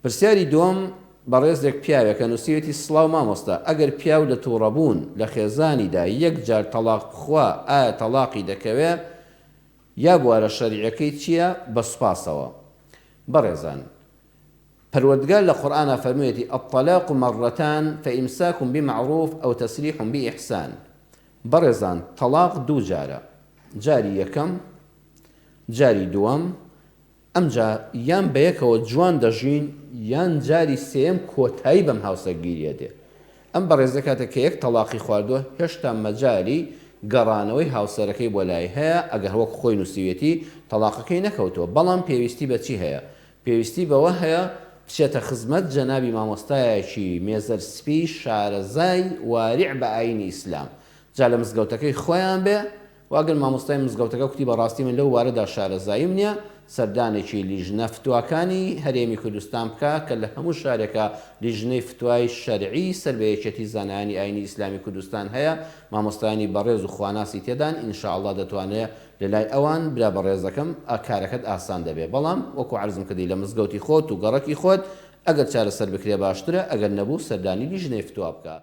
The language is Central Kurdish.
پرسیاری دوم بەڕێزێک پیاوێکە نووسیوێتی سڵاو مامۆستا ئەگەر پیاو لە تووڕەبوون لە خێزانیدا یەک جار تەلاق بخوا ئایا تەلاقی دەکەوێت یا بوارە شەریعەکەی چییە بە سوپاسەوە. بەڕێزان پەروەردگار لە قورئانە فەرموویەتی الطلاق مرتان فإمساك بمعروف أو تسريح بإحسان. بەڕێزان تەلاق دوو جارە، جاری یەکەم جاری دووەم، ئەمجا یان بەیەکەوە جوان دەژین یان جاری سێم کۆتایی بەم هاوسەرگیریە دێ. ئەم بەڕێزە کاتێک کە یەک تەلاقی خواردووە هێشتا مەجاری گەڕانەوەی هاوسەرەکەی بۆ لای هەیە ئەگەر وەک خۆی نووسیوێتی تەلاقەکەی نەکەوتەوە، بەڵام پێویستی بە چی هەیە؟ پێویستی بەوە هەیە بچێتە خزمەت جەنابی مامۆستایەکی مێزەر سپی شارەزای واریع بە ئاینی ئیسلام، جا لە مزگەوتەکەی خۆیان بێ واگەر مامۆستای مزگەوتەکە کوتی بەڕاستی من لەو وارەدا شارەزاییم نییە، سەردانێکی لیژنە فتوواکانی هەرێمی کوردستان بکە کە لە هەموو شارێکە لیژنەی فتوای شەرعی سەر بە یەکێتی زانایانی ئاینی ئیسلامی کوردستان هەیە، مامۆستایانی بەڕێز و خواناسی تێدان ئینشاءالله دەتوانێت لە لای ئەوان برا بەڕێزەکەم کارەکەت ئاسان دەبێت. بەڵام وەکو عەرزم کردی لە مزگەوتی خۆت و گەڕەکی خۆت ئەگەر چارەسەر بکرێ باشترە، ئەگەر نەبوو سەردانی لیژنەی فتووا بکە.